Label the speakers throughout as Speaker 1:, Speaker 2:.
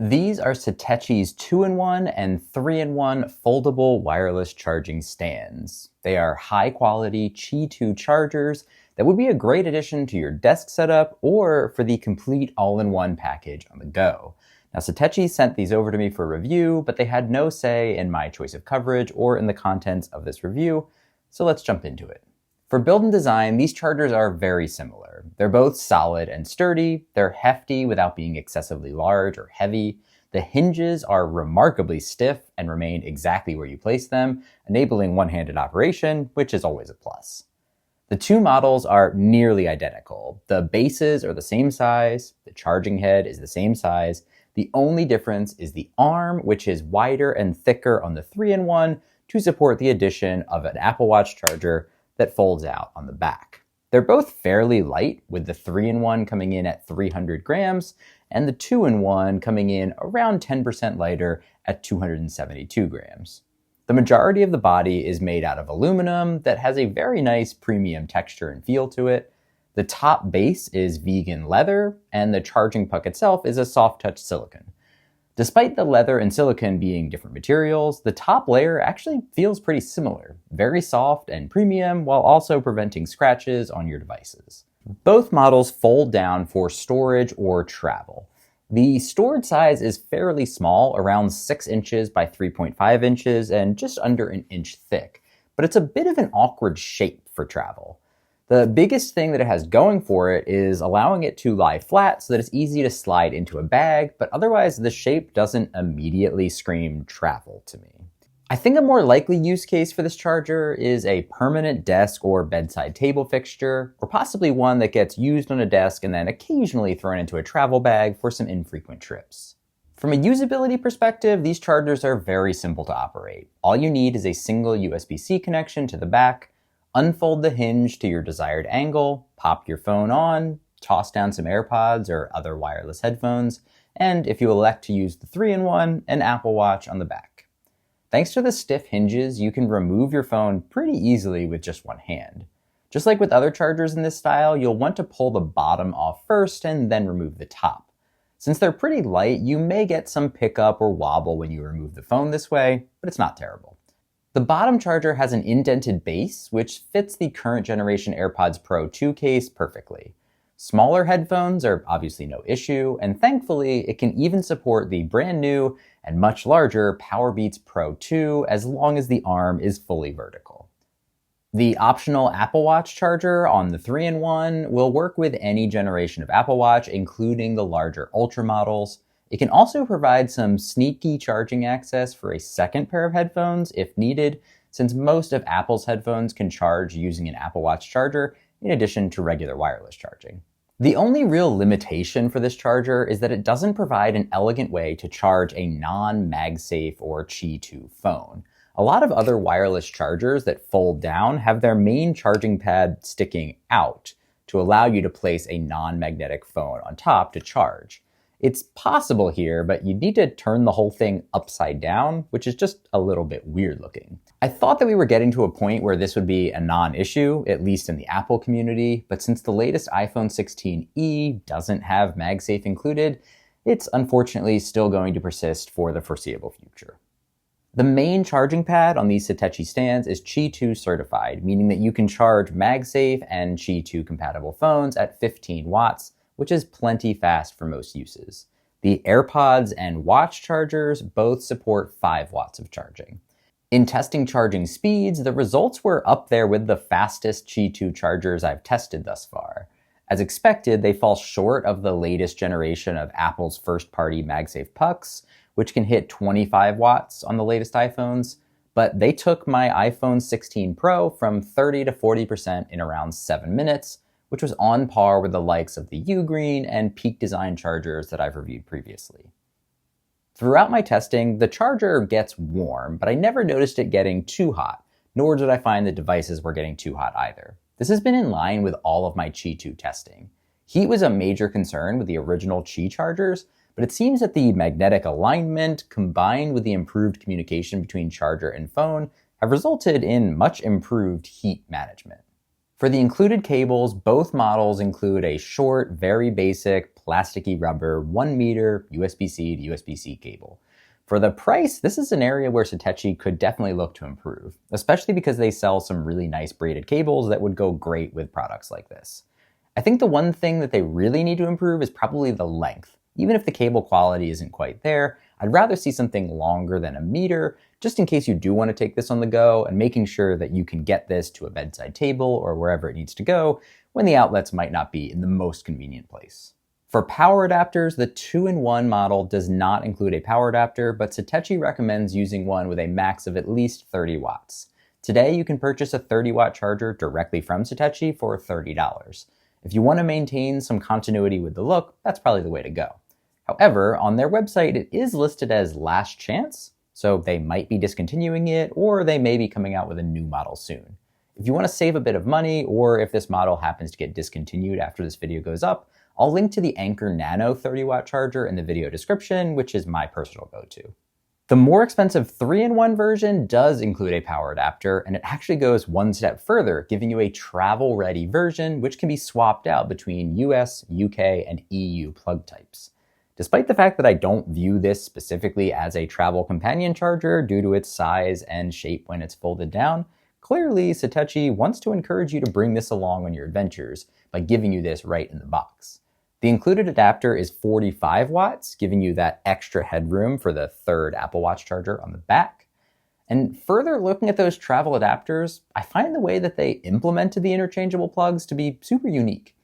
Speaker 1: These are Satechi's 2-in-1 and 3-in-1 foldable wireless charging stands. They are high-quality Qi2 chargers that would be a great addition to your desk setup or for the complete all-in-one package on the go. Now, Satechi sent these over to me for review, but they had no say in my choice of coverage or in the contents of this review, so let's jump into it. For build and design, these chargers are very similar. They're both solid and sturdy, they're hefty without being excessively large or heavy. The hinges are remarkably stiff and remain exactly where you place them, enabling one-handed operation, which is always a plus. The two models are nearly identical. The bases are the same size, the charging head is the same size. The only difference is the arm, which is wider and thicker on the 3-in-1 to support the addition of an Apple Watch charger that folds out on the back. They're both fairly light, with the 3-in-1 coming in at 300 grams and the 2-in-1 coming in around 10% lighter at 272 grams. The majority of the body is made out of aluminum that has a very nice premium texture and feel to it. The top base is vegan leather, and the charging puck itself is a soft touch silicone. Despite the leather and silicone being different materials, the top layer actually feels pretty similar, very soft and premium while also preventing scratches on your devices. Both models fold down for storage or travel. The storage size is fairly small, around 6 inches by 3.5 inches and just under an inch thick, but it's a bit of an awkward shape for travel. The biggest thing that it has going for it is allowing it to lie flat so that it's easy to slide into a bag, but otherwise the shape doesn't immediately scream travel to me. I think a more likely use case for this charger is a permanent desk or bedside table fixture, or possibly one that gets used on a desk and then occasionally thrown into a travel bag for some infrequent trips. From a usability perspective, these chargers are very simple to operate. All you need is a single USB-C connection to the back, unfold the hinge to your desired angle, pop your phone on, toss down some AirPods or other wireless headphones, and if you elect to use the 3-in-1, an Apple Watch on the back. Thanks to the stiff hinges, you can remove your phone pretty easily with just one hand. Just like with other chargers in this style, you'll want to pull the bottom off first and then remove the top. Since they're pretty light, you may get some pickup or wobble when you remove the phone this way, but it's not terrible. The bottom charger has an indented base, which fits the current generation AirPods Pro 2 case perfectly. Smaller headphones are obviously no issue, and thankfully, it can even support the brand new and much larger Powerbeats Pro 2 as long as the arm is fully vertical. The optional Apple Watch charger on the 3-in-1 will work with any generation of Apple Watch, including the larger Ultra models. It can also provide some sneaky charging access for a second pair of headphones if needed, since most of Apple's headphones can charge using an Apple Watch charger in addition to regular wireless charging. The only real limitation for this charger is that it doesn't provide an elegant way to charge a non-MagSafe or Qi2 phone. A lot of other wireless chargers that fold down have their main charging pad sticking out to allow you to place a non-magnetic phone on top to charge. It's possible here, but you need to turn the whole thing upside down, which is just a little bit weird looking. I thought that we were getting to a point where this would be a non-issue, at least in the Apple community, but since the latest iPhone 16e doesn't have MagSafe included, it's unfortunately still going to persist for the foreseeable future. The main charging pad on these Satechi stands is Qi2 certified, meaning that you can charge MagSafe and Qi2 compatible phones at 15 watts, which is plenty fast for most uses. The AirPods and Watch chargers both support 5 watts of charging. In testing charging speeds, the results were up there with the fastest Qi2 chargers I've tested thus far. As expected, they fall short of the latest generation of Apple's first-party MagSafe pucks, which can hit 25 watts on the latest iPhones, but they took my iPhone 16 Pro from 30 to 40% in around 7 minutes, which was on par with the likes of the Ugreen and Peak Design chargers that I've reviewed previously. Throughout my testing, the charger gets warm, but I never noticed it getting too hot, nor did I find the devices were getting too hot either. This has been in line with all of my Qi2 testing. Heat was a major concern with the original Qi chargers, but it seems that the magnetic alignment combined with the improved communication between charger and phone have resulted in much improved heat management. For the included cables, both models include a short, very basic, plasticky rubber 1 meter USB-C to USB-C cable. For the price, this is an area where Satechi could definitely look to improve, especially because they sell some really nice braided cables that would go great with products like this. I think the one thing that they really need to improve is probably the length. Even if the cable quality isn't quite there, I'd rather see something longer than a meter, just in case you do want to take this on the go, and making sure that you can get this to a bedside table or wherever it needs to go when the outlets might not be in the most convenient place. For power adapters, the 2-in-1 model does not include a power adapter, but Satechi recommends using one with a max of at least 30 watts. Today, you can purchase a 30-watt charger directly from Satechi for $30. If you want to maintain some continuity with the look, that's probably the way to go. However, on their website, it is listed as last chance, so they might be discontinuing it, or they may be coming out with a new model soon. If you want to save a bit of money, or if this model happens to get discontinued after this video goes up, I'll link to the Anker Nano 30-watt charger in the video description, which is my personal go-to. The more expensive 3-in-1 version does include a power adapter, and it actually goes one step further, giving you a travel-ready version which can be swapped out between US, UK, and EU plug types. Despite the fact that I don't view this specifically as a travel companion charger due to its size and shape when it's folded down, clearly Satechi wants to encourage you to bring this along on your adventures by giving you this right in the box. The included adapter is 45 watts, giving you that extra headroom for the third Apple Watch charger on the back. And further looking at those travel adapters, I find the way that they implemented the interchangeable plugs to be super unique.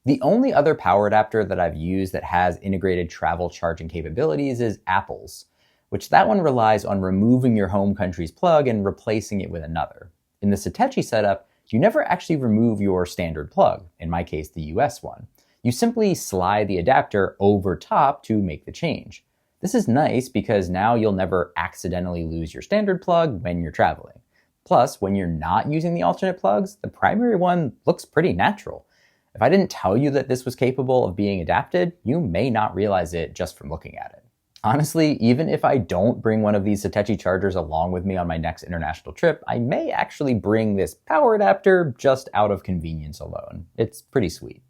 Speaker 1: The only other power adapter that I've used that has integrated travel charging capabilities is Apple's, which that one relies on removing your home country's plug and replacing it with another. In the Satechi setup, you never actually remove your standard plug, in my case the US one. You simply slide the adapter over top to make the change. This is nice because now you'll never accidentally lose your standard plug when you're traveling. Plus, when you're not using the alternate plugs, the primary one looks pretty natural. If I didn't tell you that this was capable of being adapted, you may not realize it just from looking at it. Honestly, even if I don't bring one of these Satechi chargers along with me on my next international trip, I may actually bring this power adapter just out of convenience alone. It's pretty sweet.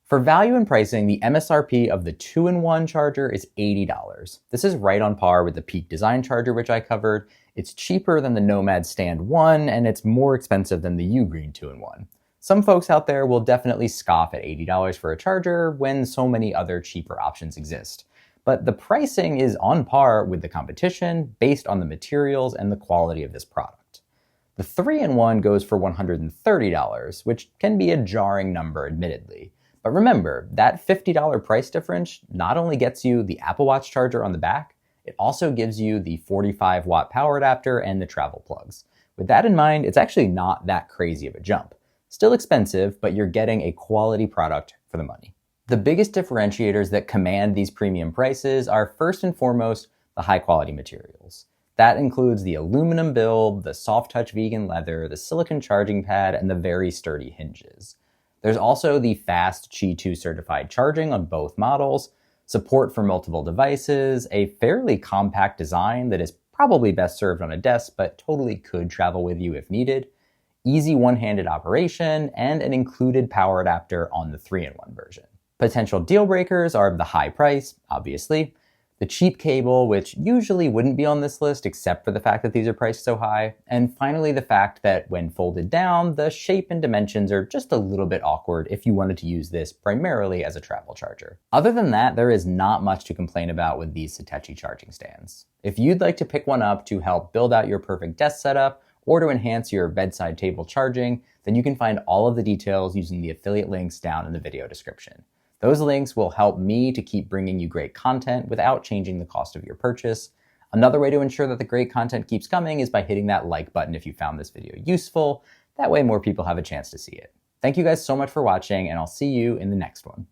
Speaker 1: For value and pricing, the MSRP of the 2-in-1 charger is $80. This is right on par with the Peak Design charger, which I covered. It's cheaper than the Nomad Stand 1, and it's more expensive than the Ugreen 2-in-1. Some folks out there will definitely scoff at $80 for a charger when so many other cheaper options exist. But the pricing is on par with the competition based on the materials and the quality of this product. The 3-in-1 goes for $130, which can be a jarring number admittedly. But remember, that $50 price difference not only gets you the Apple Watch charger on the back, it also gives you the 45-watt power adapter and the travel plugs. With that in mind, it's actually not that crazy of a jump. Still expensive, but you're getting a quality product for the money. The biggest differentiators that command these premium prices are first and foremost the high-quality materials. That includes the aluminum build, the soft-touch vegan leather, the silicone charging pad, and the very sturdy hinges. There's also the fast Qi2 certified charging on both models, support for multiple devices, a fairly compact design that is probably best served on a desk but totally could travel with you if needed, easy one-handed operation, and an included power adapter on the 3-in-1 version. Potential deal breakers are the high price, obviously, the cheap cable, which usually wouldn't be on this list except for the fact that these are priced so high, and finally the fact that when folded down, the shape and dimensions are just a little bit awkward if you wanted to use this primarily as a travel charger. Other than that, there is not much to complain about with these Satechi charging stands. If you'd like to pick one up to help build out your perfect desk setup or to enhance your bedside table charging, then you can find all of the details using the affiliate links down in the video description. Those links will help me to keep bringing you great content without changing the cost of your purchase. Another way to ensure that the great content keeps coming is by hitting that like button if you found this video useful. That way more people have a chance to see it. Thank you guys so much for watching, and I'll see you in the next one.